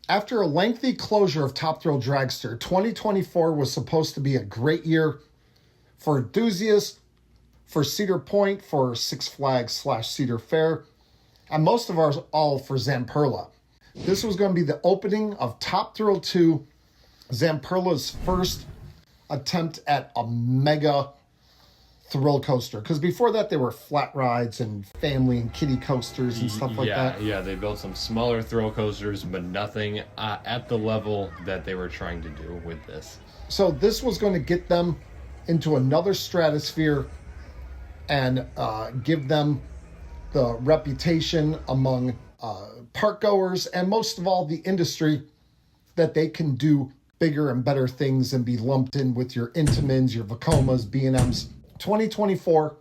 After a lengthy closure of Top Thrill Dragster, 2024 was supposed to be a great year for enthusiasts, for Cedar Point, for Six Flags / Cedar Fair, and most of all for Zamperla. This was going to be the opening of Top Thrill 2, Zamperla's first attempt at a mega thrill coaster. Because before that, they were flat rides and family and kiddie coasters and stuff like that. Yeah, they built some smaller thrill coasters, but nothing at the level that they were trying to do with this. So this was going to get them into another stratosphere and give them the reputation among park goers and most of all the industry that they can do bigger and better things and be lumped in with your Intamins, your Vekomas, B&Ms. 2024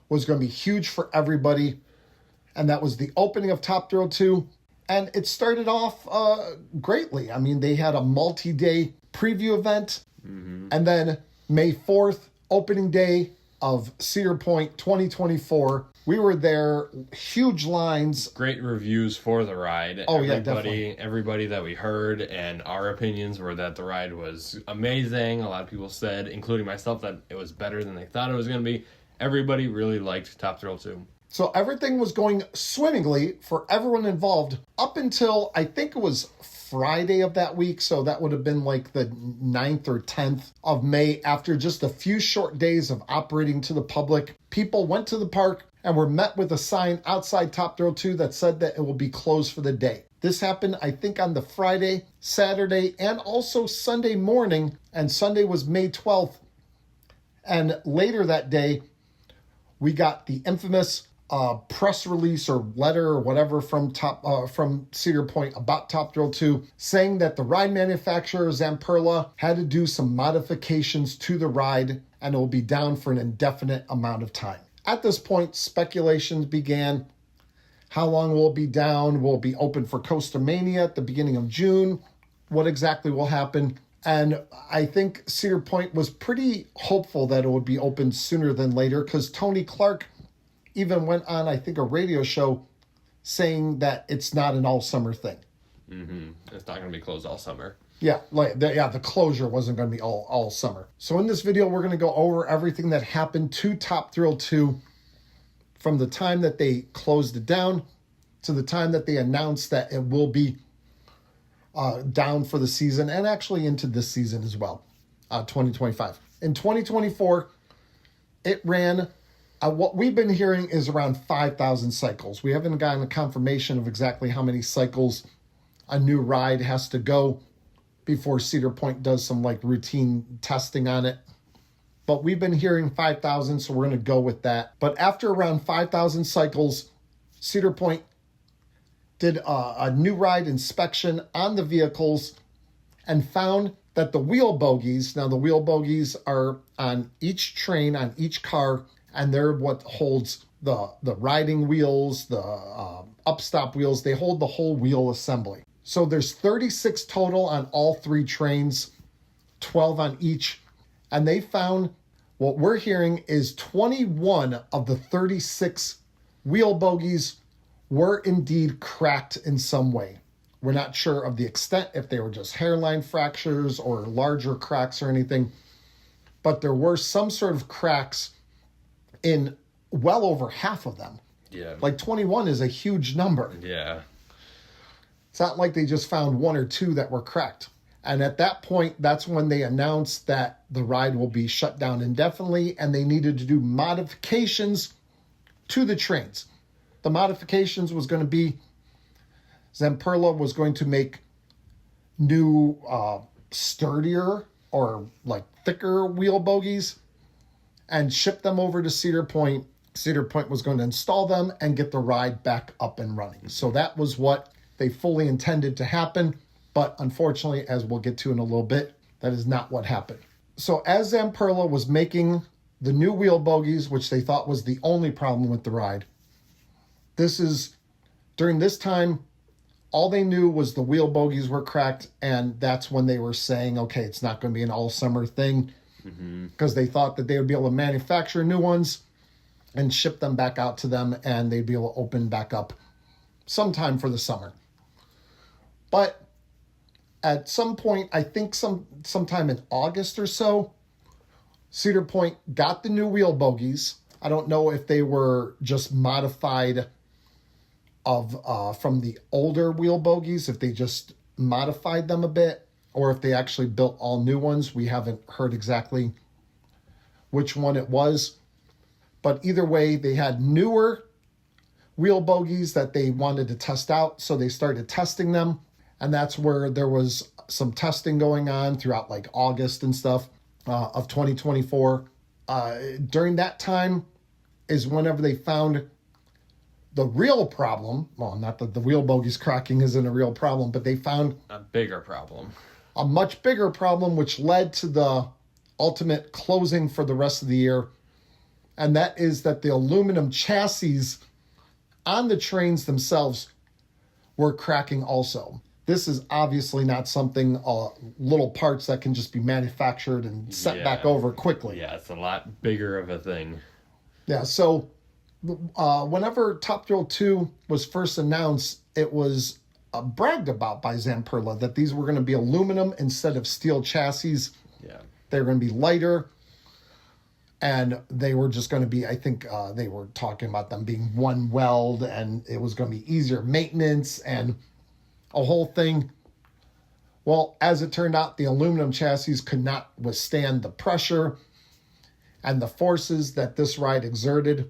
was going to be huge for everybody, and that was the opening of Top Thrill 2, and it started off greatly. I mean, they had a multi-day preview event, and then May 4th, opening day of Cedar Point 2024. We were there, huge lines. Great reviews for the ride. Oh, yeah, definitely. Everybody that we heard and our opinions were that the ride was amazing. A lot of people said, including myself, that it was better than they thought it was going to be. Everybody really liked Top Thrill 2. So everything was going swimmingly for everyone involved up until, I think it was Friday of that week. So that would have been like the 9th or 10th of May. After just a few short days of operating to the public, people went to the park and were met with a sign outside Top Thrill 2 that said that it will be closed for the day. This happened, I think, on the Friday, Saturday, and also Sunday morning, and Sunday was May 12th. And later that day, we got the infamous press release or letter or whatever from Cedar Point about Top Thrill 2, saying that the ride manufacturer, Zamperla, had to do some modifications to the ride, and it will be down for an indefinite amount of time. At this point, speculations began. How long will it be down? Will it be open for Coaster Mania at the beginning of June? What exactly will happen? And I think Cedar Point was pretty hopeful that it would be open sooner than later, because Tony Clark even went on, I think, a radio show saying that it's not an all-summer thing. It's not going to be closed all summer. Yeah, the closure wasn't going to be all summer. So in this video, we're going to go over everything that happened to Top Thrill 2 from the time that they closed it down to the time that they announced that it will be down for the season and actually into this season as well, 2025. In 2024, it ran, what we've been hearing is around 5,000 cycles. We haven't gotten a confirmation of exactly how many cycles a new ride has to go before Cedar Point does some like routine testing on it. But we've been hearing 5,000, so we're going to go with that. But after around 5,000 cycles, Cedar Point did a new ride inspection on the vehicles and found that the wheel bogies, now the wheel bogies are on each train, on each car, and they're what holds the riding wheels, the upstop wheels. They hold the whole wheel assembly. So there's 36 total on all three trains, 12 on each. And they found, what we're hearing is 21 of the 36 wheel bogies were indeed cracked in some way. We're not sure of the extent, if they were just hairline fractures or larger cracks or anything. But there were some sort of cracks in well over half of them. Yeah. Like 21 is a huge number. Yeah. It's not like they just found one or two that were cracked. And at that point, that's when they announced that the ride will be shut down indefinitely and they needed to do modifications to the trains. The modifications was going to be, Zamperla was going to make new sturdier or like thicker wheel bogies and ship them over to Cedar Point. Cedar Point was going to install them and get the ride back up and running. So that was what they fully intended to happen. But unfortunately, as we'll get to in a little bit, that is not what happened. So as Zamperla was making the new wheel bogies, which they thought was the only problem with the ride, during this time, all they knew was the wheel bogies were cracked, and that's when they were saying, okay, it's not going to be an all-summer thing, because they thought that they would be able to manufacture new ones and ship them back out to them, and they'd be able to open back up sometime for the summer. But at some point, I think sometime in August or so, Cedar Point got the new wheel bogies. I don't know if they were just modified from the older wheel bogies, if they just modified them a bit, or if they actually built all new ones. We haven't heard exactly which one it was. But either way, they had newer wheel bogies that they wanted to test out, so they started testing them. And that's where there was some testing going on throughout like August and stuff of 2024. During that time is whenever they found the real problem. Well, not that the wheel bogies cracking isn't a real problem, but they found A bigger problem. a much bigger problem, which led to the ultimate closing for the rest of the year. And that is that the aluminum chassis on the trains themselves were cracking also. This is obviously not something, little parts that can just be manufactured and set back over quickly. Yeah, it's a lot bigger of a thing. Yeah, so whenever Top Thrill 2 was first announced, it was bragged about by Zamperla that these were going to be aluminum instead of steel chassis. Yeah. They were going to be lighter, and they were just going to be, I think they were talking about them being one weld, and it was going to be easier maintenance and a whole thing. Well, as it turned out, the aluminum chassis could not withstand the pressure and the forces that this ride exerted.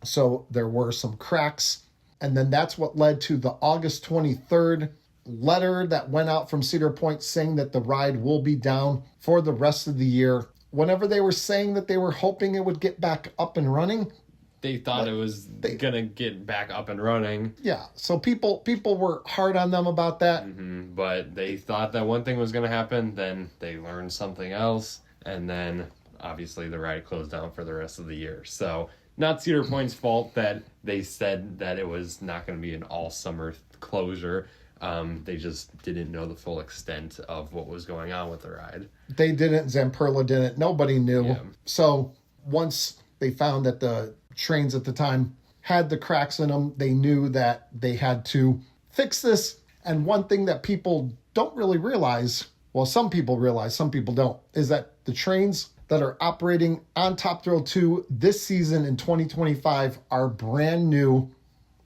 So there were some cracks. And then that's what led to the August 23rd letter that went out from Cedar Point saying that the ride will be down for the rest of the year. Whenever they were saying that they were hoping it would get back up and running, They thought it was going to get back up and running. yeah. So people were hard on them about that. But they thought that one thing was going to happen. Then they learned something else. And then, obviously, the ride closed down for the rest of the year. So, not Cedar Point's fault that they said that it was not going to be an all-summer closure. They just didn't know the full extent of what was going on with the ride. They didn't. Zamperla didn't. Nobody knew. Yeah. So once they found that the trains at the time had the cracks in them, they knew that they had to fix this. And one thing that people don't really realize, well, some people realize, some people don't, is that the trains that are operating on Top Thrill 2 this season in 2025 are brand new.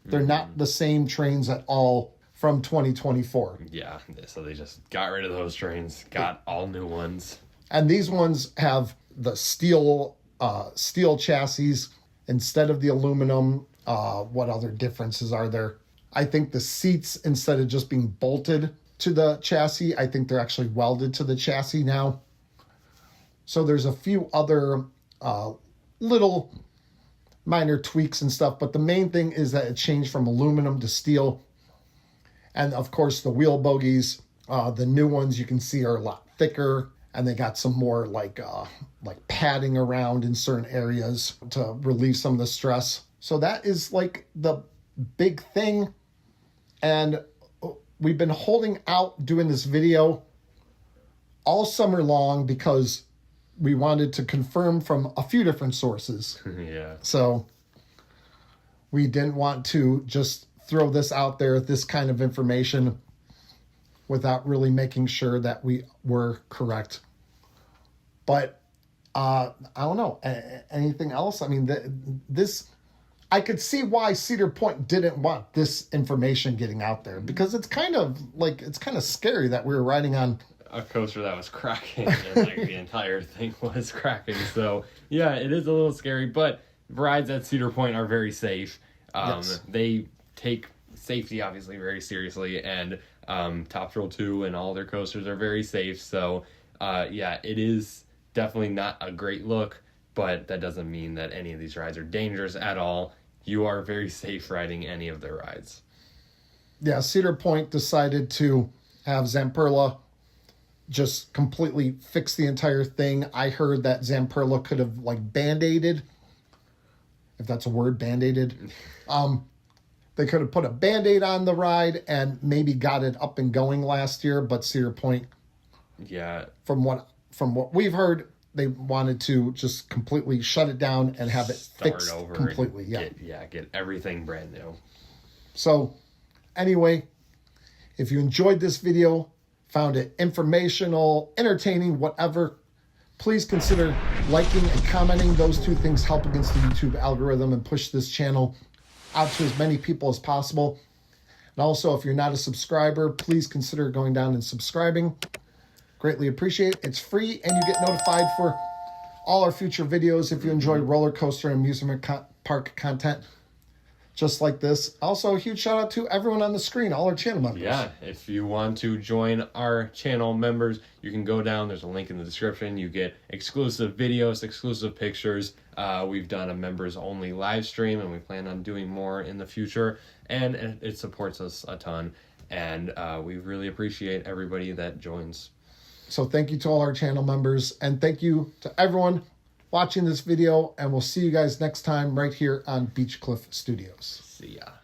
They're not the same trains at all from 2024. Yeah, so they just got rid of those trains, got all new ones. And these ones have the steel chassis instead of the aluminum. What other differences are there? I think the seats, instead of just being bolted to the chassis, I think they're actually welded to the chassis now. So there's a few other little minor tweaks and stuff, but the main thing is that it changed from aluminum to steel. And of course, the wheel bogies, the new ones you can see are a lot thicker, and they got some more like padding around in certain areas to relieve some of the stress. So that is like the big thing. And we've been holding out doing this video all summer long because we wanted to confirm from a few different sources. Yeah. So we didn't want to just throw this out there, this kind of information, without really making sure that we were correct. But I don't know. Anything else? I mean, this, I could see why Cedar Point didn't want this information getting out there, because it's kind of scary that we were riding on A coaster that was cracking, and like the entire thing was cracking. So yeah, it is a little scary, but rides at Cedar Point are very safe. Yes. They take safety obviously very seriously, and Top Thrill 2 and all their coasters are very safe. So yeah, it is definitely not a great look, but that doesn't mean that any of these rides are dangerous at all. You are very safe riding any of their rides. Yeah, Cedar Point decided to have Zamperla just completely fix the entire thing. I heard that Zamperla could have like band-aided, if that's a word, band-aided. They could have put a band-aid on the ride and maybe got it up and going last year, but Cedar Point, Yeah, from what we've heard, they wanted to just completely shut it down and have it start fixed over completely. and Yeah. get everything brand new. So anyway, if you enjoyed this video, found it informational, entertaining, whatever, please consider liking and commenting. Those two things help against the YouTube algorithm and push this channel out to as many people as possible. And also, if you're not a subscriber, please consider going down and subscribing. Greatly appreciate it. It's free, and you get notified for all our future videos if you enjoy roller coaster and amusement park content just like this. Also, a huge shout out to everyone on the screen, all our channel members. Yeah, if you want to join our channel members, you can go down. There's a link in the description. You get exclusive videos, exclusive pictures. We've done a members only live stream, and we plan on doing more in the future. And it supports us a ton. And we really appreciate everybody that joins. So thank you to all our channel members, and thank you to everyone watching this video, and we'll see you guys next time right here on Beach Cliff Studios. See ya.